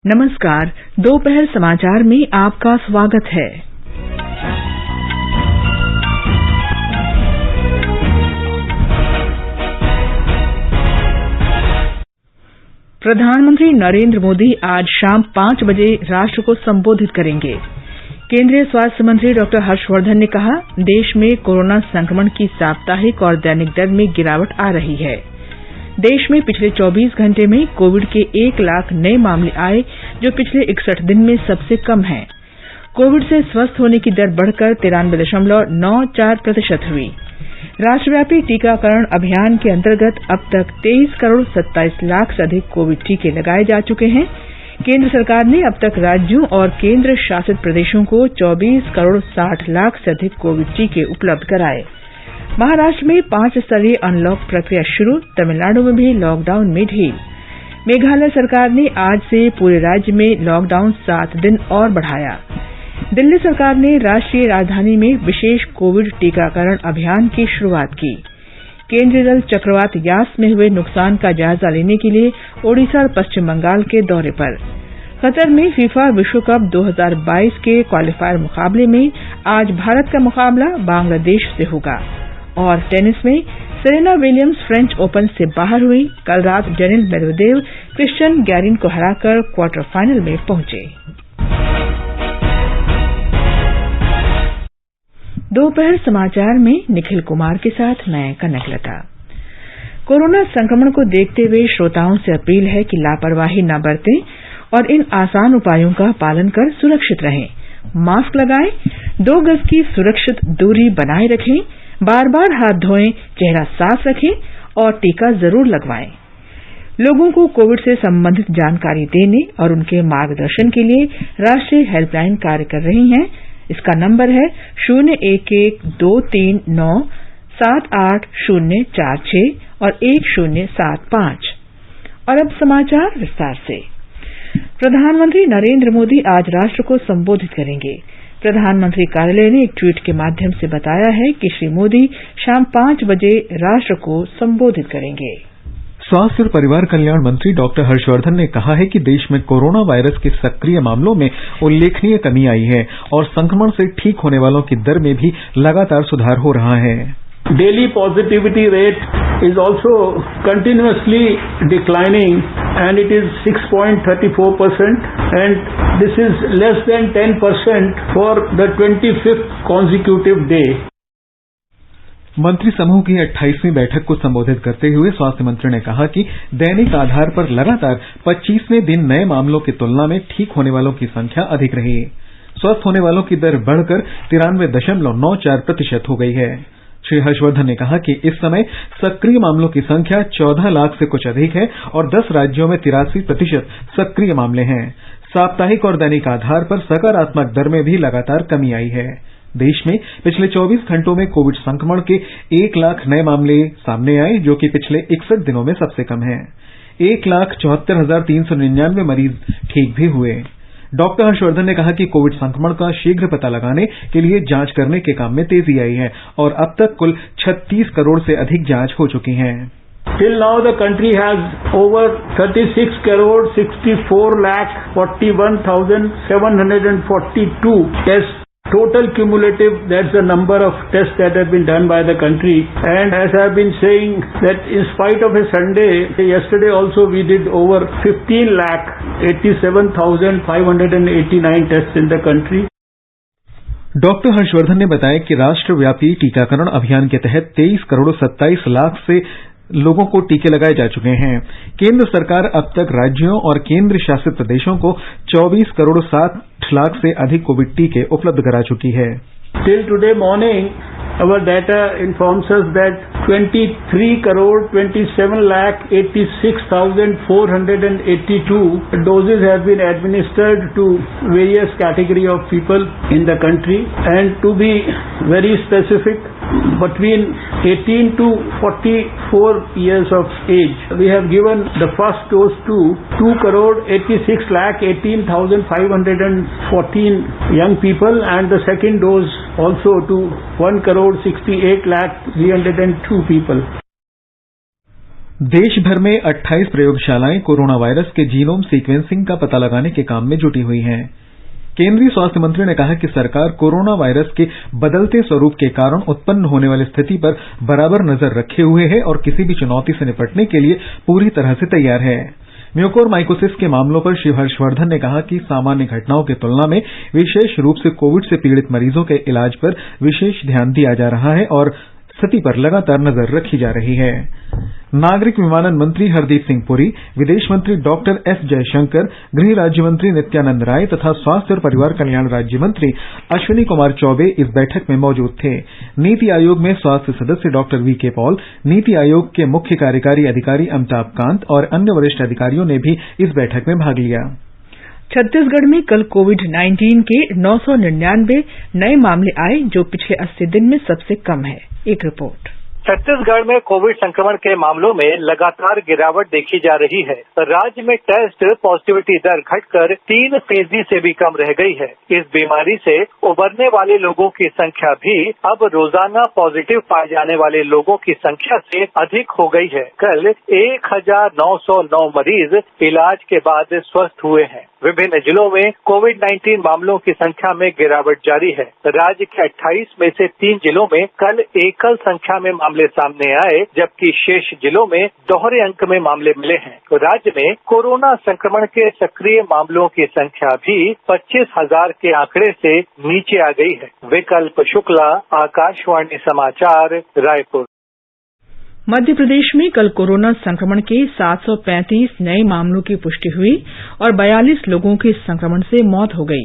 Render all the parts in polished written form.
नमस्कार, दोपहर समाचार में आपका स्वागत है। प्रधानमंत्री नरेंद्र मोदी आज शाम 5 बजे राष्ट्र को संबोधित करेंगे। केंद्रीय स्वास्थ्य मंत्री डॉक्टर हर्षवर्धन ने कहा, देश में कोरोना संक्रमण की साप्ताहिक और दैनिक दर में गिरावट आ रही है। देश में पिछले 24 घंटे में कोविड के 1 लाख नए मामले आए, जो पिछले 61 दिन में सबसे कम है। कोविड से स्वस्थ होने की दर बढ़कर 93.94% हुई। राष्ट्रव्यापी टीकाकरण अभियान के अंतर्गत अब तक 23 करोड़ 27 लाख से अधिक कोविड टीके लगाए जा चुके हैं। केंद्र सरकार ने अब तक राज्यों और केंद्र शासित प्रदेशों को 24 करोड़ 60 लाख से अधिक कोविड टीके उपलब्ध कराए। महाराष्ट्र में 5 स्तरीय अनलॉक प्रक्रिया शुरू, तमिलनाडु में भी लॉकडाउन में ढील। मेघालय सरकार ने आज से पूरे राज्य में लॉकडाउन 7 दिन और बढ़ाया। दिल्ली सरकार ने राष्ट्रीय राजधानी में विशेष कोविड टीकाकरण अभियान की शुरुआत की। केंद्रीय दल चक्रवात यास में हुए नुकसान का जायजा लेने के लिए ओडिशा और पश्चिम बंगाल के दौरे पर। कतर में फीफा विश्व कप 2022 के क्वालीफायर मुकाबले में आज भारत का मुकाबला बांग्लादेश से होगा। और टेनिस में सेरेना विलियम्स फ्रेंच ओपन से बाहर हुई। कल रात डेनिल मेदवेदेव क्रिश्चियन गैरिन को हराकर क्वार्टर फाइनल में पहुंचे। दोपहर समाचार में निखिल कुमार के साथ मैं कनकलता। कोरोना संक्रमण को देखते हुए श्रोताओं से अपील है कि लापरवाही न बरतें और इन आसान उपायों का पालन कर सुरक्षित रहें। मास्क लगाएं, 2 गज की सुरक्षित दूरी बनाए रखें, बार बार हाथ धोएं, चेहरा साफ रखें और टीका जरूर लगवाएं। लोगों को कोविड से संबंधित जानकारी देने और उनके मार्गदर्शन के लिए राष्ट्रीय हेल्पलाइन कार्य कर रही है। इसका नंबर है 011-239-78046 और 1075। और अब समाचार विस्तार से। प्रधानमंत्री नरेंद्र मोदी आज राष्ट्र को संबोधित करेंगे। प्रधानमंत्री कार्यालय ने एक ट्वीट के माध्यम से बताया है कि श्री मोदी शाम 5 बजे राष्ट्र को संबोधित करेंगे। स्वास्थ्य और परिवार कल्याण मंत्री डॉक्टर हर्षवर्धन ने कहा है कि देश में कोरोना वायरस के सक्रिय मामलों में उल्लेखनीय कमी आई है और संक्रमण से ठीक होने वालों की दर में भी लगातार सुधार हो रहा है। Daily positivity rate is also continuously declining and it is 6.34% and this is less than 10% for the 25th consecutive day. मंत्री समूह की 28वीं बैठक को संबोधित करते हुए स्वास्थ्य मंत्री ने कहा कि दैनिक आधार पर लगातार 25वें दिन नए मामलों की तुलना में ठीक होने वालों की संख्या अधिक रही। स्वस्थ होने वालों की दर बढ़कर 93.94% हो गई है। श्री हर्षवर्धन ने कहा कि इस समय सक्रिय मामलों की संख्या 14 लाख से कुछ अधिक है और 10 राज्यों में 83% सक्रिय मामले हैं। साप्ताहिक और दैनिक आधार पर सकारात्मक दर में भी लगातार कमी आई है। देश में पिछले 24 घंटों में कोविड संक्रमण के 1 लाख नए मामले सामने आए, जो कि पिछले 61 दिनों में सबसे कम है। 1,74,399 मरीज ठीक भी हुए। डॉक्टर हर्षवर्धन ने कहा कि कोविड संक्रमण का शीघ्र पता लगाने के लिए जांच करने के काम में तेजी आई है और अब तक कुल 36 करोड़ से अधिक जांच हो चुकी हैं। Till now the country has over 36 crore 64 lakh 41,742 tests. Total cumulative, that's the number of tests that have been done by the country. And as I have been saying that in spite of a Sunday, yesterday also we did over 15 lakh 87,589 tests in the country. Doctor Harshvardhan ने बताया कि राष्ट्रव्यापी टीकाकरण अभियान के तहत 23 करोड़ 27 लाख से लोगों को टीके लगाए जा चुके हैं। केंद्र सरकार अब तक राज्यों और केंद्र शासित प्रदेशों को 24 करोड़ 60 लाख से अधिक कोविड टीके उपलब्ध करा चुकी है। Till today morning, our data informs us that 23 crore 27 lakh 86,482 doses have been administered to various category of people in the country. And to be very specific, between 18 to 44 years of age, we have given the first dose to 2 crore 86 lakh 18,514 young people and the second dose also to 1 crore 68 lakh 302 people. देश भर में 28 प्रयोगशालाएं corona virus के genome sequencing का पता लगाने के काम में जुटी हुई हैं। केंद्रीय स्वास्थ्य मंत्री ने कहा कि सरकार कोरोना वायरस के बदलते स्वरूप के कारण उत्पन्न होने वाली स्थिति पर बराबर नजर रखे हुए है और किसी भी चुनौती से निपटने के लिए पूरी तरह से तैयार है। म्यूकोरमाइकोसिस के मामलों पर श्री हर्षवर्धन ने कहा कि सामान्य घटनाओं की तुलना में विशेष रूप से कोविड से पीड़ित मरीजों के इलाज पर विशेष ध्यान दिया जा रहा है और स्थिति पर लगातार नजर रखी जा रही है। नागरिक विमानन मंत्री हरदीप सिंह पुरी, विदेश मंत्री डॉक्टर एस जयशंकर, गृह राज्य मंत्री नित्यानंद राय तथा स्वास्थ्य और परिवार कल्याण राज्य मंत्री अश्विनी कुमार चौबे इस बैठक में मौजूद थे। नीति आयोग में स्वास्थ्य सदस्य doctor VK Paul, NITI Aayog के मुख्य कार्यकारी अधिकारी अमिताभ कांत और अन्य वरिष्ठ अधिकारियों ने भी इस बैठक में भाग लिया। छत्तीसगढ़ में कल कोविड-19 के 999 नए मामले आए, जो पिछले 80 दिन में सबसे कम है। एक रिपोर्ट। छत्तीसगढ़ में कोविड संक्रमण के मामलों में लगातार गिरावट देखी जा रही है। राज्य में टेस्ट पॉजिटिविटी दर घटकर 3% से भी कम रह गई है। इस बीमारी से उबरने वाले लोगों की संख्या भी अब रोजाना पॉजिटिव पाए जाने वाले लोगों की संख्या से अधिक हो गई है। कल 1909 मरीज इलाज के बाद स्वस्थ हुए हैं। विभिन्न जिलों में कोविड-19 मामलों की संख्या में गिरावट जारी है। राज्य के 28 में से 3 जिलों में कल एकल संख्या में मामले सामने आए, जबकि शेष जिलों में दोहरे अंक में मामले मिले हैं। तो राज्य में कोरोना संक्रमण के सक्रिय मामलों की संख्या भी 25,000 के आंकड़े से नीचे आ गई है। विकल्प शुक्ला, आकाशवाणी समाचार, रायपुर। मध्य प्रदेश में कल कोरोना संक्रमण के 735 नए मामलों की पुष्टि हुई और 42 लोगों की संक्रमण से मौत हो गई।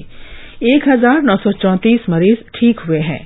1934 मरीज ठीक हुए हैं।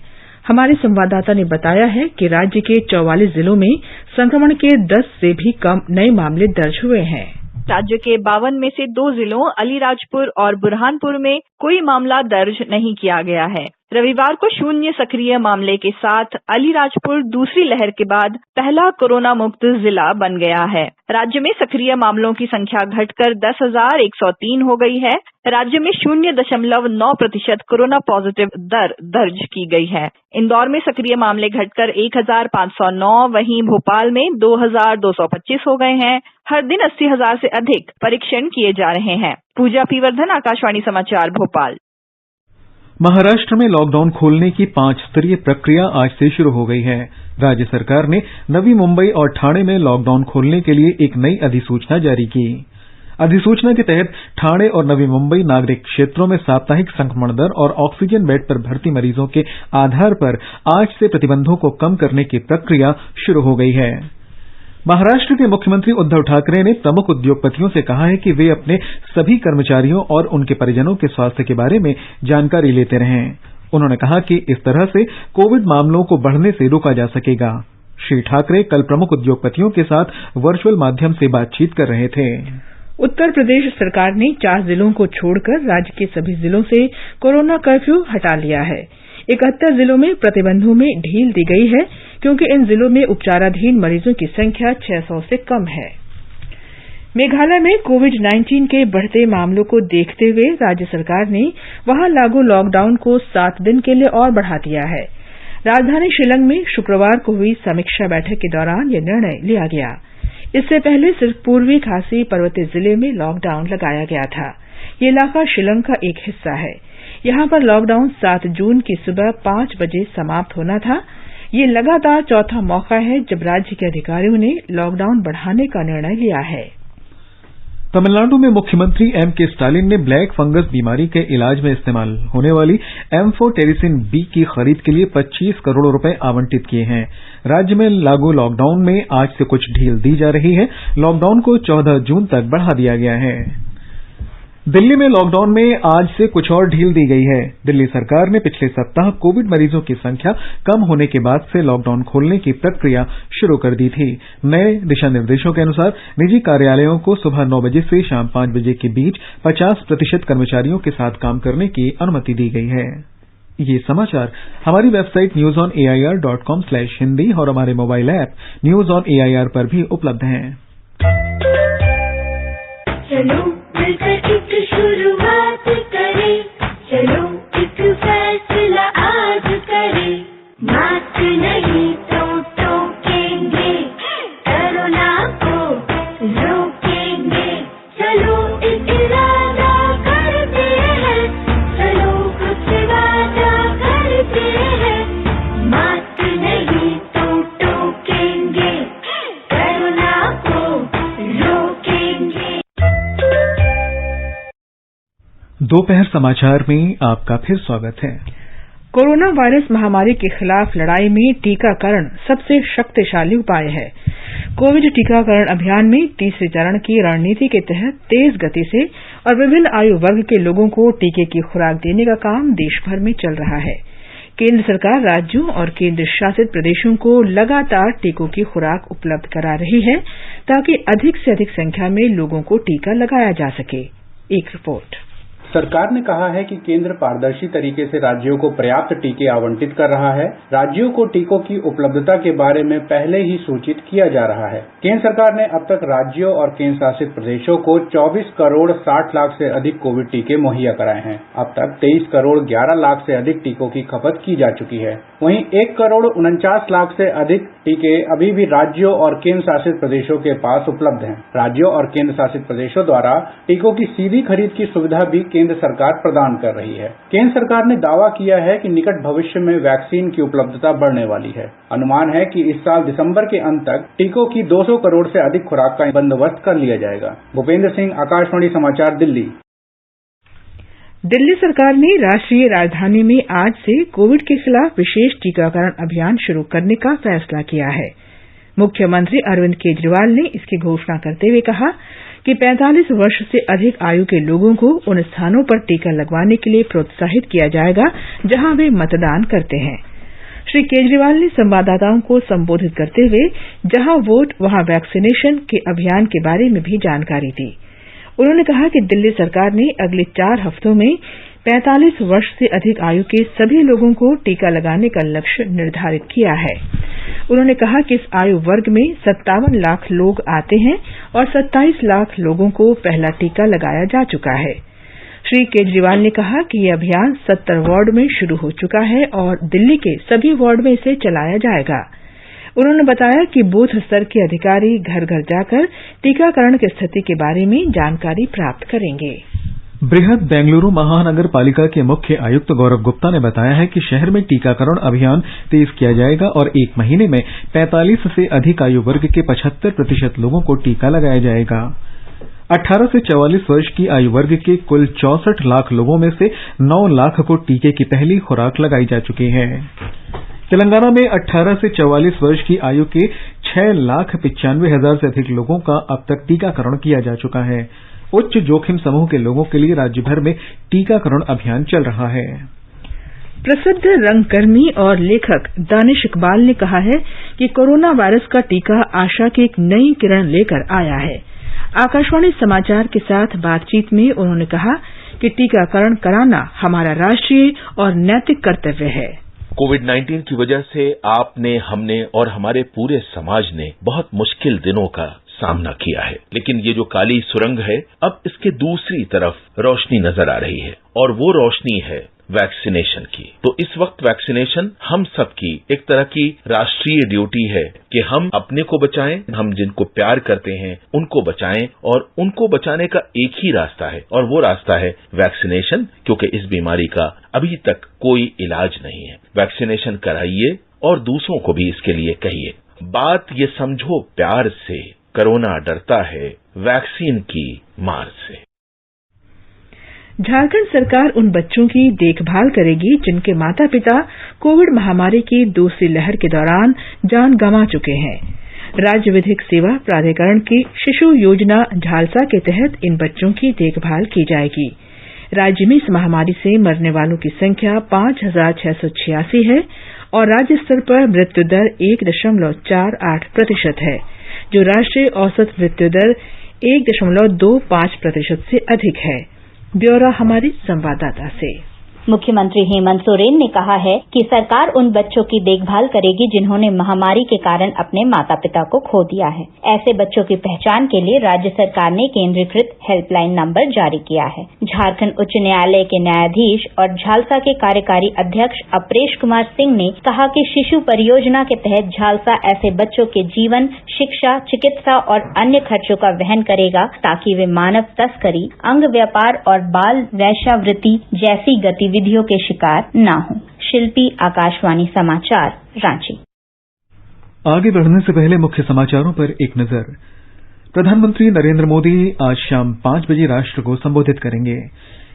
हमारे संवाददाता ने बताया है कि राज्य के 44 जिलों में संक्रमण के 10 से भी कम नए मामले दर्ज हुए हैं। राज्य के 52 में से 2 जिलों अलीराजपुर और बुरहानपुर में कोई मामला दर्ज नहीं किया गया है। रविवार को 0 सक्रिय मामले के साथ अलीराजपुर दूसरी लहर के बाद पहला कोरोना मुक्त जिला बन गया है। राज्य में सक्रिय मामलों की संख्या घटकर 10,103 हो गई है। राज्य में 0.9% कोरोना पॉजिटिव दर दर्ज की गई है। इंदौर में सक्रिय मामले घटकर 1,509, वहीं भोपाल में 2,225 हो गए हैं। हर दिन 80,000 से अधिक परीक्षण किए जा रहे हैं। पूजा पीवर्धन, आकाशवाणी समाचार, भोपाल। महाराष्ट्र में लॉकडाउन खोलने की 5 स्तरीय प्रक्रिया आज से शुरू हो गई है। राज्य सरकार ने नवी मुंबई और ठाणे में लॉकडाउन खोलने के लिए एक नई अधिसूचना जारी की। अधिसूचना के तहत ठाणे और नवी मुंबई नागरिक क्षेत्रों में साप्ताहिक संक्रमण दर और ऑक्सीजन बेड पर भर्ती मरीजों के आधार पर आज से प्रतिबंधों को कम करने की प्रक्रिया शुरू हो गई है। महाराष्ट्र के मुख्यमंत्री उद्धव ठाकरे ने प्रमुख उद्योगपतियों से कहा है कि वे अपने सभी कर्मचारियों और उनके परिजनों के स्वास्थ्य के बारे में जानकारी लेते रहें। उन्होंने कहा कि इस तरह से कोविड मामलों को बढ़ने से रोका जा सकेगा। श्री ठाकरे कल प्रमुख उद्योगपतियों के साथ वर्चुअल माध्यम से बातचीत कर रहे थे। उत्तर प्रदेश सरकार ने 4 जिलों को छोड़कर राज्य के सभी जिलों से कोरोना कर्फ्यू हटा लिया है। 71 जिलों में प्रतिबंधों में ढील दी गई है, क्योंकि इन जिलों में उपचाराधीन मरीजों की संख्या 600 से कम है। मेघालय में कोविड-19 के बढ़ते मामलों को देखते हुए राज्य सरकार ने वहां लागू लॉकडाउन को 7 दिन के लिए और बढ़ा दिया है। राजधानी शिलंग में शुक्रवार को हुई समीक्षा बैठक के दौरान यह निर्णय लिया गया। इससे पहले सिर्फ पूर्वी खासी पर्वतीय जिले में लॉकडाउन लगाया गया था। ये इलाका शिलंग का एक हिस्सा है। यहां पर लॉकडाउन 7 जून की सुबह 5 बजे समाप्त होना था। ये लगातार चौथा मौका है जब राज्य के अधिकारियों ने लॉकडाउन बढ़ाने का निर्णय लिया है। तमिलनाडु में मुख्यमंत्री M.K. स्टालिन ने ब्लैक फंगस बीमारी के इलाज में इस्तेमाल होने वाली एम्फोटेरिसिन बी की खरीद के लिए 25 करोड़ रुपए आवंटित किए हैं। राज्य में लागू लॉकडाउन में आज से कुछ ढील दी जा रही है। लॉकडाउन को 14 जून तक बढ़ा दिया गया है। दिल्ली में लॉकडाउन में आज से कुछ और ढील दी गई है। दिल्ली सरकार ने पिछले सप्ताह कोविड मरीजों की संख्या कम होने के बाद से लॉकडाउन खोलने की प्रक्रिया शुरू कर दी थी। नए दिशा निर्देशों के अनुसार निजी कार्यालयों को सुबह 9 बजे से शाम 5 बजे के बीच 50% कर्मचारियों के साथ काम करने की अनुमति दी गई है। ये समाचार हमारी वेबसाइट newsonair.com/hindi और हमारे mobile app news on AIR पर भी उपलब्ध हैं। एक शुरुआत करें, चलो एक फैसला आज करें, मास्क नहीं तो टोकेंगे, कोरोना को दोपहर समाचार में आपका फिर स्वागत है। कोरोना वायरस महामारी के खिलाफ लड़ाई में टीकाकरण सबसे शक्तिशाली उपाय है। कोविड टीकाकरण अभियान में तीसरे चरण की रणनीति के तहत तेज गति से और विभिन्न आयु वर्ग के लोगों को टीके की खुराक देने का काम देश भर में चल रहा है। केंद्र सरकार राज्यों और केंद्र शासित प्रदेशों को लगातार टीकों की खुराक उपलब्ध करा रही है ताकि अधिक से अधिक संख्या में लोगों को टीका लगाया जा सके। एक रिपोर्ट। सरकार ने कहा है कि केंद्र पारदर्शी तरीके से राज्यों को पर्याप्त टीके आवंटित कर रहा है। राज्यों को टीकों की उपलब्धता के बारे में पहले ही सूचित किया जा रहा है। केंद्र सरकार ने अब तक राज्यों और केंद्र शासित प्रदेशों को 24 करोड़ 60 लाख से अधिक कोविड टीके मुहैया कराए हैं। अब तक 23 करोड़ 11 लाख से अधिक टीकों की खपत की जा चुकी है। वहीं 1 करोड़ 49 लाख से अधिक टीके अभी भी राज्यों और केंद्र शासित प्रदेशों के पास उपलब्ध हैं। राज्यों और केंद्र शासित प्रदेशों द्वारा टीकों की सीधी खरीद की सुविधा भी केंद्र सरकार प्रदान कर रही है। केंद्र सरकार ने दावा किया है कि निकट भविष्य में वैक्सीन की उपलब्धता बढ़ने वाली है। अनुमान है कि इस साल दिसंबर के अंत तक टीकों की 200 करोड़ से अधिक खुराक का बंदोबस्त कर लिया जाएगा। भूपेंद्र सिंह, आकाशवाणी समाचार, दिल्ली। दिल्ली सरकार ने राष्ट्रीय राजधानी में आज से कोविड के खिलाफ विशेष टीकाकरण अभियान शुरू करने का फैसला किया है। मुख्यमंत्री अरविंद केजरीवाल ने इसकी घोषणा करते हुए कहा कि 45 वर्ष से अधिक आयु के लोगों को उन स्थानों पर टीका लगवाने के लिए प्रोत्साहित किया जाएगा जहां वे मतदान करते हैं। श्री केजरीवाल ने संवाददाताओं को संबोधित करते हुए जहां वोट वहां वैक्सीनेशन के अभियान के बारे में भी जानकारी दी। उन्होंने कहा कि दिल्ली सरकार ने अगले 4 हफ्तों में 45 वर्ष से अधिक आयु के सभी लोगों को टीका लगाने का लक्ष्य निर्धारित किया है। उन्होंने कहा कि इस आयु वर्ग में 57 लाख लोग आते हैं और 27 लाख लोगों को पहला टीका लगाया जा चुका है। श्री केजरीवाल ने कहा कि यह अभियान 70 वार्ड में शुरू हो चुका है और दिल्ली के सभी वार्ड में इसे चलाया जाएगा। उन्होंने बताया कि बूथ स्तर के अधिकारी घर घर जाकर टीकाकरण की स्थिति के बारे में जानकारी प्राप्त करेंगे। बृहद बेंगलुरु महानगर पालिका के मुख्य आयुक्त गौरव गुप्ता ने बताया है कि शहर में टीकाकरण अभियान तेज किया जाएगा और 1 महीने में 45 से अधिक आयु वर्ग के 75% लोगों को टीका लगाया जाएगा। 18 से 44 वर्ष की आयु वर्ग के कुल 64 लाख लोगों में से 9 लाख को टीके की पहली खुराक लगाई जा चुकी है। तेलंगाना में 18 से 44 वर्ष की आयु के 6,95,000 से अधिक लोगों का अब तक टीकाकरण किया जा चुका है। उच्च जोखिम समूह के लोगों के लिए राज्य भर में टीकाकरण अभियान चल रहा है। प्रसिद्ध रंगकर्मी और लेखक दानिश इकबाल ने कहा है कि कोरोना वायरस का टीका आशा की एक नई किरण लेकर आया है। आकाशवाणी समाचार के साथ बातचीत में उन्होंने कहा कि टीकाकरण कराना हमारा राष्ट्रीय और नैतिक कर्तव्य है। कोविड-19 की वजह से आपने, हमने और हमारे पूरे समाज ने बहुत मुश्किल दिनों का सामना किया है, लेकिन ये जो काली सुरंग है, अब इसके दूसरी तरफ रोशनी नजर आ रही है और वो रोशनी है वैक्सीनेशन की। तो इस वक्त वैक्सीनेशन हम सब की एक तरह की राष्ट्रीय ड्यूटी है कि हम अपने को बचाएं, हम जिनको प्यार करते हैं उनको बचाएं, और उनको बचाने का एक ही रास्ता है और वो रास्ता है वैक्सीनेशन, क्योंकि इस बीमारी का अभी तक कोई इलाज नहीं है। वैक्सीनेशन कराइए और दूसरों को भी इसके लिए कहिए। बात ये समझो प्यार से, कोरोना डरता है वैक्सीन की मार से। झारखंड सरकार उन बच्चों की देखभाल करेगी जिनके माता पिता कोविड महामारी की दूसरी लहर के दौरान जान गंवा चुके हैं। राज्य विधिक सेवा प्राधिकरण की शिशु योजना झालसा के तहत इन बच्चों की देखभाल की जाएगी। राज्य में इस महामारी से मरने वालों की संख्या 5,686 है और राज्य स्तर पर मृत्यु दर 1.48% है, जो राष्ट्रीय औसत मृत्यु दर 1.25% से अधिक है। ब्यौरा हमारे संवाददाता से। मुख्यमंत्री हेमंत सोरेन ने कहा है कि सरकार उन बच्चों की देखभाल करेगी जिन्होंने महामारी के कारण अपने माता पिता को खो दिया है। ऐसे बच्चों की पहचान के लिए राज्य सरकार ने केंद्रीकृत हेल्पलाइन नंबर जारी किया है। झारखंड उच्च न्यायालय के न्यायाधीश और झालसा के कार्यकारी अध्यक्ष अपरेश कुमार सिंह ने कहा कि शिशु परियोजना के तहत झालसा ऐसे बच्चों के जीवन, शिक्षा, चिकित्सा और अन्य खर्चों का वहन करेगा ताकि वे मानव तस्करी, अंग व्यापार और बाल वेश्यावृत्ति जैसी गतिविधियों के शिकार न हों। शिल्पी, आकाशवाणी समाचार, रांची। आगे बढ़ने से पहले मुख्य समाचारों पर एक नजर। प्रधानमंत्री नरेंद्र मोदी आज शाम 5 बजे राष्ट्र को संबोधित करेंगे।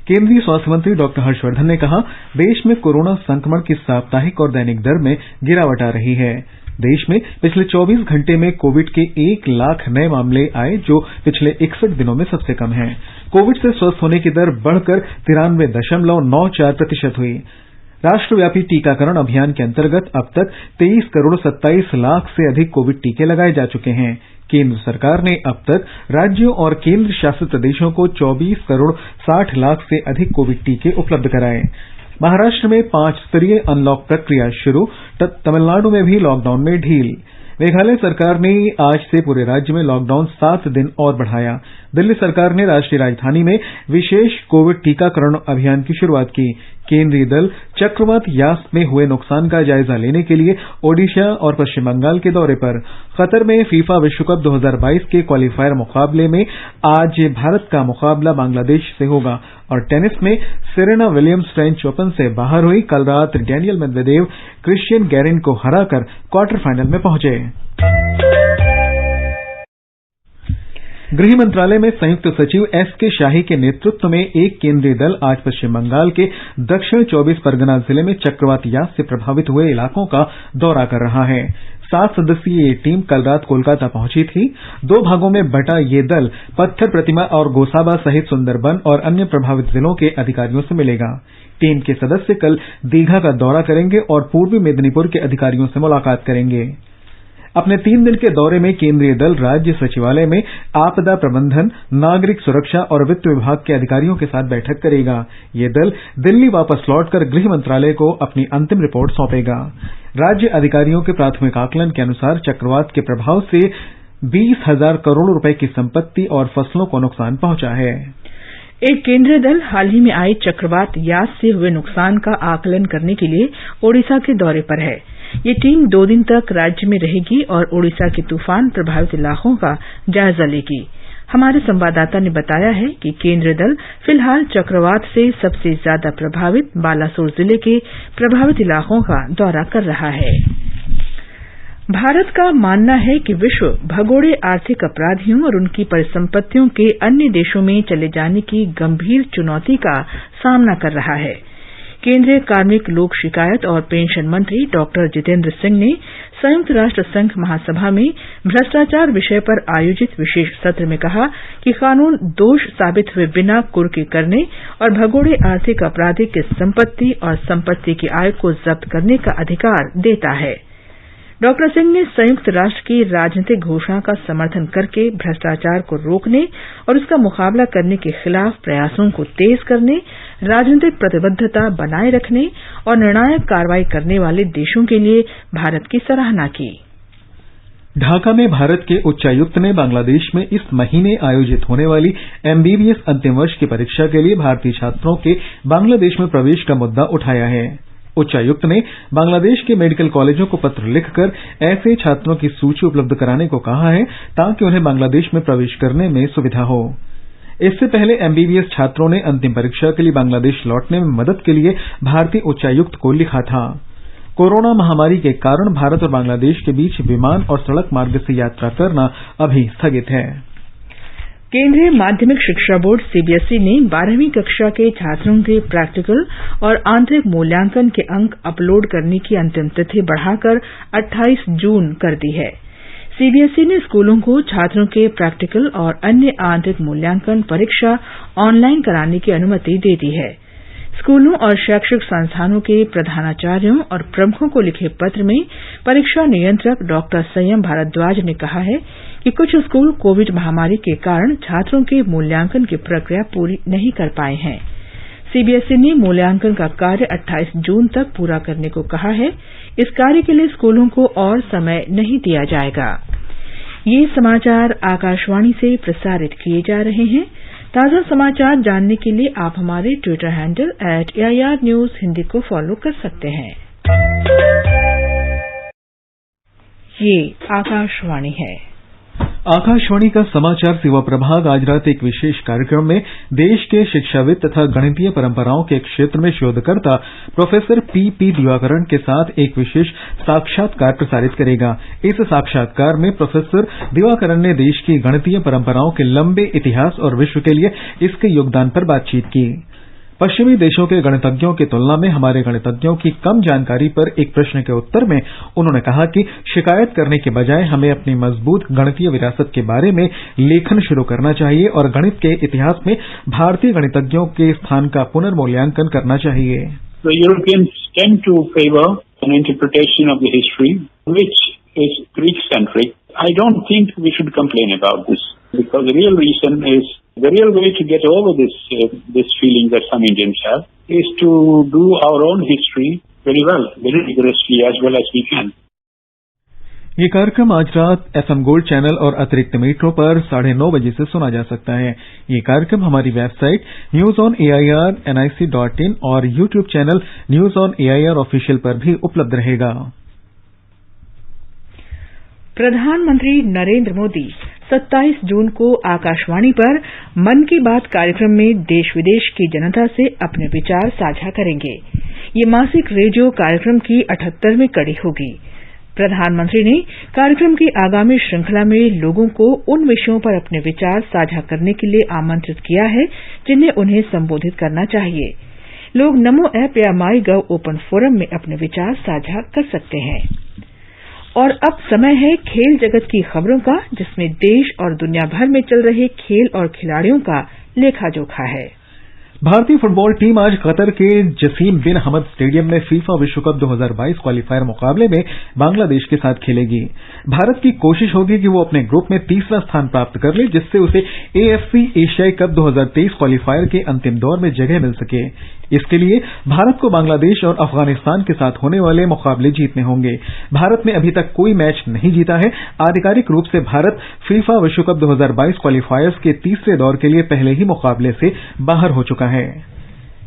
केंद्रीय स्वास्थ्य मंत्री डॉक्टर हर्षवर्धन ने कहा, देश में कोरोना संक्रमण की साप्ताहिक और दैनिक दर में गिरावट आ रही है। देश में पिछले 24 घंटे में कोविड के 1 लाख नए मामले आए, जो पिछले 61 दिनों में सबसे कम है। कोविड से स्वस्थ होने की दर बढ़कर 93.94% हुई। राष्ट्रव्यापी टीकाकरण अभियान के अंतर्गत अब तक 23 करोड़ 27 लाख से अधिक कोविड टीके लगाए जा चुके हैं। केंद्र सरकार ने अब तक राज्यों और केंद्र शासित प्रदेशों को 24 करोड़ 60 लाख से अधिक कोविड टीके उपलब्ध कराए। महाराष्ट्र में 5 स्तरीय अनलॉक प्रक्रिया शुरू, तमिलनाडु में भी लॉकडाउन में ढील। मेघालय सरकार ने आज से पूरे राज्य में लॉकडाउन 7 दिन और बढ़ाया। दिल्ली सरकार ने राष्ट्रीय राजधानी में विशेष कोविड टीकाकरण अभियान की शुरुआत की। केंद्रीय दल चक्रवात यास में हुए नुकसान का जायजा लेने के लिए ओडिशा और पश्चिम बंगाल के दौरे पर। कतर में फीफा विश्व कप 2022 के क्वालीफायर मुकाबले में आज भारत का मुकाबला बांग्लादेश से होगा और टेनिस में सेरेना विलियम्स फ्रेंच ओपन से बाहर हुई। कल रात डेनियल मेदवेदेव क्रिश्चियन गैरिन को हराकर क्वार्टर फाइनल में पहुंचे। गृह मंत्रालय में संयुक्त सचिव एसके शाही के नेतृत्व में एक केंद्रीय दल आज पश्चिम बंगाल के दक्षिण 24 परगना जिले में चक्रवात यास से प्रभावित हुए इलाकों का दौरा कर रहा है। 7 सदस्यीय ये टीम कल रात कोलकाता पहुंची थी। 2 भागों में बटा ये दल पत्थर प्रतिमा और गोसाबा सहित सुंदरबन और अन्य प्रभावित जिलों के अधिकारियों से मिलेगा। टीम के सदस्य कल दीघा का दौरा करेंगे और पूर्वी मेदिनीपुर के अधिकारियों से मुलाकात करेंगे। अपने 3 दिन के दौरे में केंद्रीय दल राज्य सचिवालय में आपदा प्रबंधन, नागरिक सुरक्षा और वित्त विभाग के अधिकारियों के साथ बैठक करेगा। ये दल दिल्ली वापस लौटकर गृह मंत्रालय को अपनी अंतिम रिपोर्ट सौंपेगा। राज्य अधिकारियों के प्राथमिक आकलन के अनुसार चक्रवात के प्रभाव से 20,000 करोड़ रुपए की संपत्ति और फसलों को नुकसान पहुंचा है। एक केंद्रीय दल हाल ही में आए चक्रवात यास से हुए नुकसान का आकलन करने के लिए ओडिशा के दौरे पर है। ये टीम 2 दिन तक राज्य में रहेगी और ओडिशा के तूफान प्रभावित इलाकों का जायजा लेगी। हमारे संवाददाता ने बताया है कि केंद्रीय दल फिलहाल चक्रवात से सबसे ज्यादा प्रभावित बालासोर जिले के प्रभावित इलाकों का दौरा कर रहा है। भारत का मानना है कि विश्व भगोड़े आर्थिक अपराधियों और उनकी परिसंपत्तियों के अन्य देशों में चले जाने की गंभीर चुनौती का सामना कर रहा है। केंद्रीय कार्मिक, लोक शिकायत और पेंशन मंत्री डॉक्टर जितेंद्र सिंह ने संयुक्त राष्ट्र संघ महासभा में भ्रष्टाचार विषय पर आयोजित विशेष सत्र में कहा कि कानून दोष साबित हुए बिना कुर्की करने और भगोड़े आर्थिक अपराधी की संपत्ति और संपत्ति की आय को जब्त करने का अधिकार देता है। डॉक्टर सिंह ने संयुक्त राष्ट्र की राजनीतिक घोषणा का समर्थन करके भ्रष्टाचार को रोकने और उसका मुकाबला करने के खिलाफ प्रयासों को तेज करने, राजनीतिक प्रतिबद्धता बनाए रखने और निर्णायक कार्रवाई करने वाले देशों के लिए भारत की सराहना की। ढाका में भारत के उच्चायुक्त ने बांग्लादेश में इस महीने आयोजित होने वाली एमबीबीएस अंतिम वर्ष की परीक्षा के लिए भारतीय छात्रों के बांग्लादेश में प्रवेश का मुद्दा उठाया है। उच्चायुक्त ने बांग्लादेश के मेडिकल कॉलेजों को पत्र लिखकर ऐसे छात्रों की सूची उपलब्ध कराने को कहा है ताकि उन्हें बांग्लादेश में प्रवेश करने में सुविधा हो। इससे पहले एमबीबीएस छात्रों ने अंतिम परीक्षा के लिए बांग्लादेश लौटने में मदद के लिए भारतीय उच्चायुक्त को लिखा था। कोरोना महामारी के कारण भारत और बांग्लादेश के बीच विमान और सड़क मार्ग से यात्रा करना अभी स्थगित है। केंद्रीय माध्यमिक शिक्षा बोर्ड सीबीएसई ने 12वीं कक्षा के छात्रों के प्रैक्टिकल और आंतरिक मूल्यांकन के अंक अपलोड करने की अंतिम तिथि बढ़ाकर 28 जून कर दी है। सीबीएसई ने स्कूलों को छात्रों के प्रैक्टिकल और अन्य आंतरिक मूल्यांकन परीक्षा ऑनलाइन कराने की अनुमति दे दी है। स्कूलों और शैक्षिक संस्थानों के प्रधानाचार्यों और प्रमुखों को लिखे पत्र में परीक्षा नियंत्रक डॉक्टर संयम भारद्वाज ने कहा है कि कुछ स्कूल कोविड महामारी के कारण छात्रों के मूल्यांकन की प्रक्रिया पूरी नहीं कर पाए हैं। सीबीएसई ने मूल्यांकन का कार्य 28 जून तक पूरा करने को कहा है। इस कार्य के लिए स्कूलों को और समय नहीं दिया जाएगा। ये समाचार आकाशवाणी से प्रसारित किए जा रहे हैं। ताजा समाचार जानने के लिए आप हमारे Twitter handle @AIR News Hindi को फॉलो कर सकते हैं। ये आकाशवाणी है। आकाशवाणी का समाचार सेवा प्रभाग आज रात एक विशेष कार्यक्रम में देश के शिक्षाविद तथा गणितीय परंपराओं के क्षेत्र में शोधकर्ता प्रोफेसर पी दिवाकरण के साथ एक विशेष साक्षात्कार प्रसारित करेगा। इस साक्षात्कार में प्रोफेसर दिवाकरण ने देश की गणितीय परंपराओं के लंबे इतिहास और विश्व के लिए इसके योगदान पर बातचीत की। पश्चिमी देशों के गणितज्ञों की तुलना में हमारे गणितज्ञों की कम जानकारी पर एक प्रश्न के उत्तर में उन्होंने कहा कि शिकायत करने के बजाय हमें अपनी मजबूत गणितीय विरासत के बारे में लेखन शुरू करना चाहिए और गणित के इतिहास में भारतीय गणितज्ञों के स्थान का पुनर्मूल्यांकन करना चाहिए। The Europeans tend to favor an interpretation of the history which is Greek-centric. I don't think we should complain about this because the real reason is the real way to get over this feeling that some Indians have is to do our own history very well, very rigorously as well as we can. ये कार्यक्रम आज रात FM gold channel और अतिरिक्त मीटरों पर 9:30 बजे से सुना जा सकता है। ये कार्यक्रम हमारी वेबसाइट newsonair.nic.in और YouTube channel news on AIR official पर भी उपलब्ध रहेगा। प्रधानमंत्री नरेंद्र मोदी 27 जून को आकाशवाणी पर मन की बात कार्यक्रम में देश विदेश की जनता से अपने विचार साझा करेंगे। ये मासिक रेडियो कार्यक्रम की 78वीं कड़ी होगी। प्रधानमंत्री ने कार्यक्रम की आगामी श्रृंखला में लोगों को उन विषयों पर अपने विचार साझा करने के लिए आमंत्रित किया है जिन्हें उन्हें संबोधित करना चाहिए। लोग नमो ऐप या माई गव ओपन फोरम में अपने विचार साझा कर सकते हैं। और अब समय है खेल जगत की खबरों का, जिसमें देश और दुनिया भर में चल रहे खेल और खिलाड़ियों का लेखा जोखा है। भारतीय फुटबॉल टीम आज कतर के जसीम बिन हमद स्टेडियम में फीफा विश्व कप 2022 क्वालीफायर मुकाबले में बांग्लादेश के साथ खेलेगी। भारत की कोशिश होगी कि वो अपने ग्रुप में तीसरा स्थान प्राप्त कर ले, जिससे उसे AFC एशियाई कप 2023 क्वालीफायर के अंतिम दौर में जगह मिल सके। इसके लिए भारत को बांग्लादेश और अफगानिस्तान के साथ होने वाले मुकाबले जीतने होंगे। भारत ने अभी तक कोई मैच नहीं जीता है। आधिकारिक रूप से भारत फीफा विश्व कप 2022 क्वालीफायर्स के तीसरे दौर के लिए पहले ही मुकाबले से बाहर हो चुका है।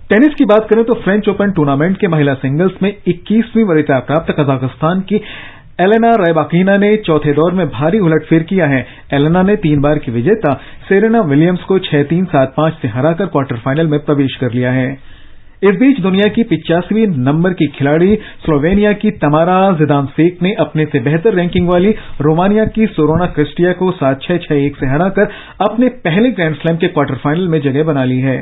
टेनिस की बात करें तो फ्रेंच ओपन टूर्नामेंट के महिला सिंगल्स में 21वीं वरीयता प्राप्त कजाकिस्तान की एलेना रैबाकिना ने चौथे दौर में भारी उलटफेर किया है। एलेना ने 3 बार की विजेता सेरेना विलियम्स को 6-3, 7-5 से हराकर क्वार्टर फाइनल में प्रवेश कर लिया है। इस बीच दुनिया की 85वीं नंबर की खिलाड़ी स्लोवेनिया की तमारा जिदानसेक ने अपने से बेहतर रैंकिंग वाली रोमानिया की सोरोना क्रिस्टिया को 7-6, 6-1 से हराकर अपने पहले ग्रैंड स्लैम के क्वार्टर फाइनल में जगह बना ली है।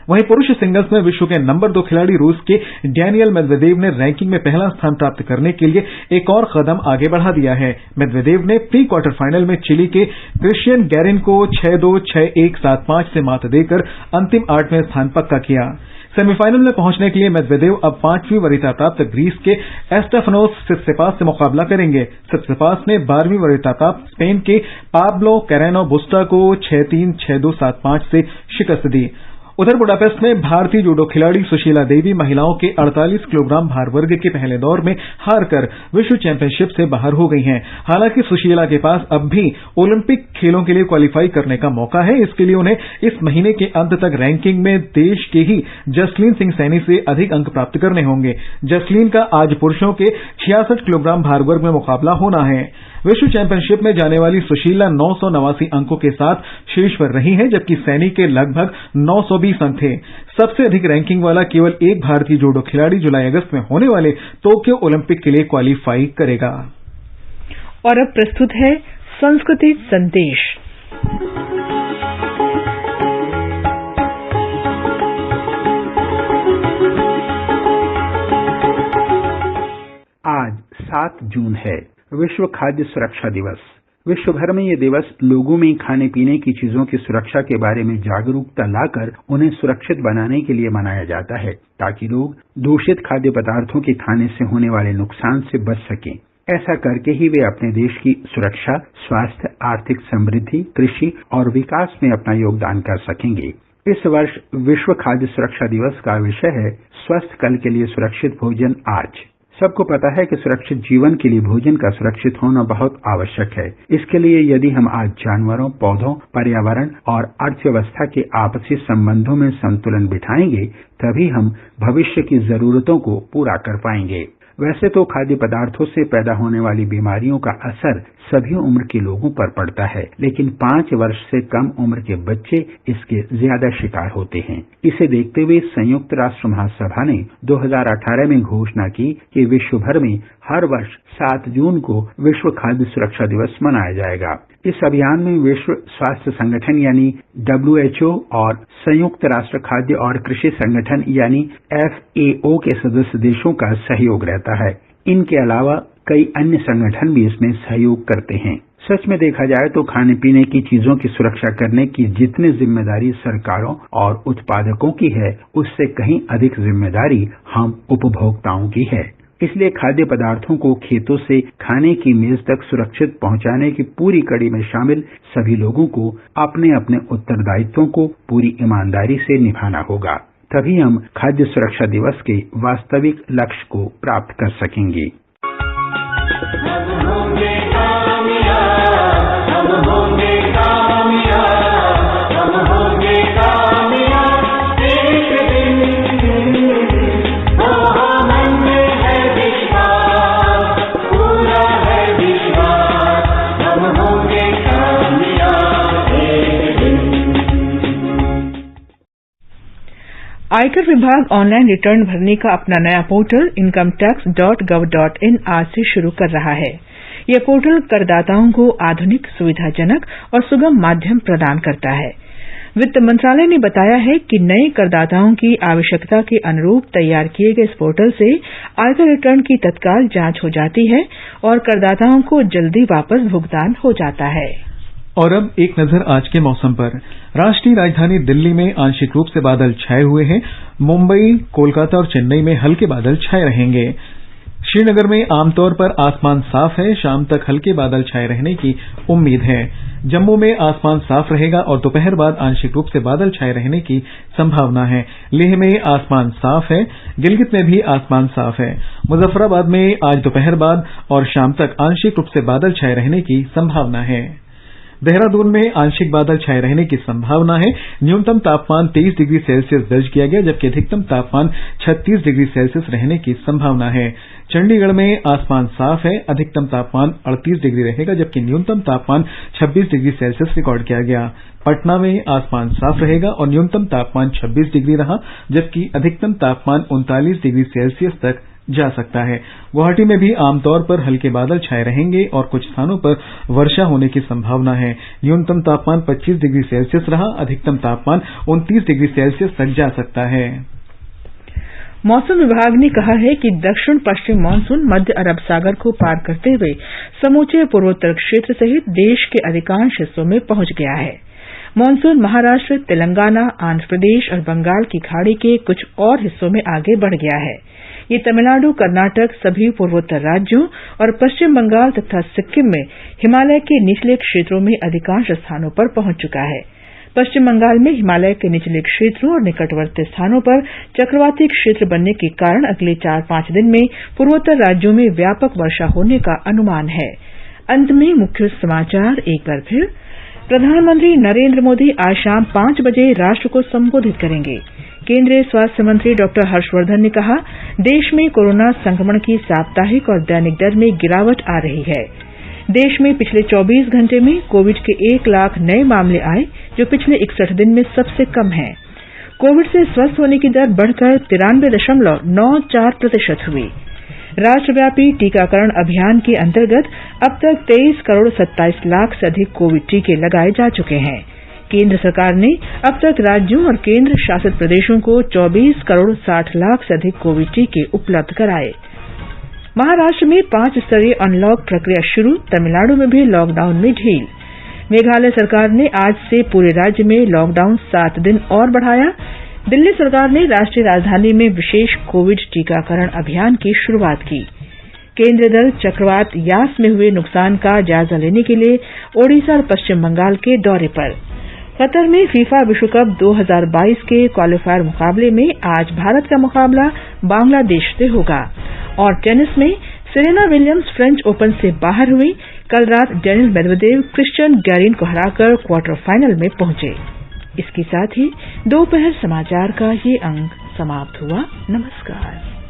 वहीं पुरुष सिंगल्स में विश्व के नंबर 2 खिलाड़ी रूस के डैनियल मेदवेदेव ने रैंकिंग में पहला स्थान प्राप्त करने के लिए एक और कदम आगे बढ़ा दिया है। मेदवेदेव ने प्री क्वार्टर फाइनल में चिली के क्रिश्चियन गैरिन को 6-2, 6-1, 7-5 से मात देकर अंतिम 8वें स्थान पक्का किया। सेमीफाइनल में पहुंचने के लिए मेदवेदेव अब 5वीं वरीयता प्राप्त ग्रीस के एस्टेफानोस सित्सिपास से मुकाबला करेंगे। सित्सिपास ने 12वीं वरीयता प्राप्त स्पेन के पाब्लो कैरेनो बुस्टा को 6-3, 6-2, 7-5 से शिकस्त दी। उधर बुडापेस्ट में भारतीय जूडो खिलाड़ी सुशीला देवी महिलाओं के 48 किलोग्राम भार वर्ग के पहले दौर में हारकर विश्व चैंपियनशिप से बाहर हो गई हैं। हालांकि सुशीला के पास अब भी ओलंपिक खेलों के लिए क्वालीफाई करने का मौका है। इसके लिए उन्हें इस महीने के अंत तक रैंकिंग में देश के ही जसलीन सिंह सैनी से अधिक अंक प्राप्त करने होंगे। जसलीन का आज पुरुषों के 66 किलोग्राम भार वर्ग में मुकाबला होना है। विश्व चैंपियनशिप में जाने वाली सुशीला 989 अंकों के साथ शीर्ष पर रही है, जबकि सैनी के लगभग 920 अंक थे। सबसे अधिक रैंकिंग वाला केवल एक भारतीय जूडो खिलाड़ी जुलाई-अगस्त में होने वाले टोक्यो ओलंपिक के लिए क्वालीफाई करेगा। और अब प्रस्तुत है संस्कृति संदेश। आज 7 जून है, विश्व खाद्य सुरक्षा दिवस। विश्व भर में ये दिवस लोगों में खाने पीने की चीजों की सुरक्षा के बारे में जागरूकता लाकर उन्हें सुरक्षित बनाने के लिए मनाया जाता है, ताकि लोग दूषित खाद्य पदार्थों के खाने से होने वाले नुकसान से बच सकें। ऐसा करके ही वे अपने देश की सुरक्षा, स्वास्थ्य, आर्थिक समृद्धि, कृषि और विकास में अपना योगदान कर सकेंगे। इस वर्ष विश्व खाद्य सुरक्षा दिवस का विषय है स्वस्थ कल के लिए सुरक्षित भोजन आज। सबको पता है कि सुरक्षित जीवन के लिए भोजन का सुरक्षित होना बहुत आवश्यक है। इसके लिए यदि हम आज जानवरों, पौधों, पर्यावरण और अर्थव्यवस्था के आपसी संबंधों में संतुलन बिठाएंगे, तभी हम भविष्य की जरूरतों को पूरा कर पाएंगे। वैसे तो खाद्य पदार्थों से पैदा होने वाली बीमारियों का असर सभी उम्र के लोगों पर पड़ता है, लेकिन 5 वर्ष से कम उम्र के बच्चे इसके ज्यादा शिकार होते हैं। इसे देखते हुए संयुक्त राष्ट्र महासभा ने 2018 में घोषणा की कि विश्व भर में हर वर्ष 7 जून को विश्व खाद्य सुरक्षा दिवस मनाया जाएगा। इस अभियान में विश्व स्वास्थ्य संगठन यानी WHO और संयुक्त राष्ट्र खाद्य और कृषि संगठन यानी FAO के सदस्य देशों का सहयोग रहता है। इनके अलावा कई अन्य संगठन भी इसमें सहयोग करते हैं। सच में देखा जाए तो खाने पीने की चीजों की सुरक्षा करने की जितनी जिम्मेदारी सरकारों और उत्पादकों की है, उससे कहीं अधिक जिम्मेदारी हम उपभोक्ताओं की है। इसलिए खाद्य पदार्थों को खेतों से खाने की मेज तक सुरक्षित पहुंचाने की पूरी कड़ी में शामिल सभी लोगों को अपने अपने उत्तरदायित्वों को पूरी ईमानदारी से निभाना होगा। तभी हम खाद्य सुरक्षा दिवस के वास्तविक लक्ष्य को प्राप्त कर सकेंगे। आयकर विभाग ऑनलाइन रिटर्न भरने का अपना नया पोर्टल incometax.gov.in आज से शुरू कर रहा है। यह पोर्टल करदाताओं को आधुनिक, सुविधाजनक और सुगम माध्यम प्रदान करता है। वित्त मंत्रालय ने बताया है कि नए करदाताओं की आवश्यकता के अनुरूप तैयार किए गए इस पोर्टल से आयकर रिटर्न की तत्काल जांच हो जाती है और करदाताओं को जल्दी वापस भुगतान हो जाता है। और अब एक नजर आज के मौसम पर। राष्ट्रीय राजधानी दिल्ली में आंशिक रूप से बादल छाए हुए हैं। मुंबई, कोलकाता और चेन्नई में हल्के बादल छाए रहेंगे। श्रीनगर में आमतौर पर आसमान साफ है। शाम तक हल्के बादल छाए रहने की उम्मीद है। जम्मू में आसमान साफ रहेगा और दोपहर बाद आंशिक रूप से बादल छाए रहने की संभावना है। लेह में आसमान साफ है। गिलगित में भी आसमान साफ है। मुजफ्फराबाद में आज दोपहर बाद और शाम तक आंशिक रूप से बादल छाए रहने की संभावना है। देहरादून में आंशिक बादल छाए रहने की संभावना है। न्यूनतम तापमान 23 डिग्री सेल्सियस दर्ज किया गया, जबकि अधिकतम तापमान 36 डिग्री सेल्सियस रहने की संभावना है। चंडीगढ़ में आसमान साफ है। अधिकतम तापमान 38 डिग्री रहेगा, जबकि न्यूनतम तापमान 26 डिग्री सेल्सियस रिकॉर्ड किया गया। पटना में आसमान साफ रहेगा और न्यूनतम तापमान 26 डिग्री रहा, जबकि अधिकतम तापमान 39 डिग्री सेल्सियस तक जा सकता है। गुवाहाटी में भी आमतौर पर हल्के बादल छाए रहेंगे और कुछ स्थानों पर वर्षा होने की संभावना है। न्यूनतम तापमान 25 डिग्री सेल्सियस रहा, अधिकतम तापमान 29 डिग्री सेल्सियस तक जा सकता है। मौसम विभाग ने कहा है कि दक्षिण पश्चिम मानसून मध्य अरब सागर को पार करते हुए समूचे पूर्वोत्तर क्षेत्र सहित देश के अधिकांश हिस्सों में पहुंच गया है। मानसून महाराष्ट्र, तेलंगाना, आंध्र प्रदेश और बंगाल की खाड़ी के कुछ और हिस्सों में आगे बढ़ गया है। ये तमिलनाडु, कर्नाटक, सभी पूर्वोत्तर राज्यों और पश्चिम बंगाल तथा सिक्किम में हिमालय के निचले क्षेत्रों में अधिकांश स्थानों पर पहुंच चुका है। पश्चिम बंगाल में हिमालय के निचले क्षेत्रों और निकटवर्ती स्थानों पर चक्रवाती क्षेत्र बनने के कारण अगले 4-5 दिन में पूर्वोत्तर राज्यों में व्यापक वर्षा होने का अनुमान है। अंत में मुख्य समाचार एक बार फिर। प्रधानमंत्री नरेंद्र मोदी आज शाम 5 बजे राष्ट्र को संबोधित करेंगे। केंद्रीय स्वास्थ्य मंत्री डॉक्टर हर्षवर्धन ने कहा, देश में कोरोना संक्रमण की साप्ताहिक और दैनिक दर में गिरावट आ रही है। देश में पिछले 24 घंटे में कोविड के 1 लाख नए मामले आए, जो पिछले 61 दिन में सबसे कम है। कोविड से स्वस्थ होने की दर बढ़कर 93.94% हुई। राष्ट्रव्यापी टीकाकरण अभियान के अंतर्गत अब तक 23 करोड़ 27 लाख से अधिक कोविड टीके लगाए जा चुके हैं। केंद्र सरकार ने अब तक राज्यों और केंद्र शासित प्रदेशों को 24 करोड़ 60 लाख से अधिक कोविड टीके उपलब्ध कराए। महाराष्ट्र में 5 स्तरीय अनलॉक प्रक्रिया शुरू, तमिलनाडु में भी लॉकडाउन में ढील। मेघालय सरकार ने आज से पूरे राज्य में लॉकडाउन 7 दिन और बढ़ाया। दिल्ली सरकार ने राष्ट्रीय राजधानी में विशेष कोविड टीकाकरण अभियान की शुरुआत की। केंद्रीय दल चक्रवात यास में हुए नुकसान का जायजा लेने के लिए ओडिशा और पश्चिम बंगाल के दौरे पर। कतर में फीफा विश्व कप 2022 के क्वालीफायर मुकाबले में आज भारत का मुकाबला बांग्लादेश से होगा। और टेनिस में सेरेना विलियम्स फ्रेंच ओपन से बाहर हुई। कल रात डेनिल मेदवेदेव क्रिश्चियन गैरिन को हराकर क्वार्टर फाइनल में पहुंचे। इसके साथ ही दोपहर समाचार का ये अंक समाप्त हुआ। नमस्कार।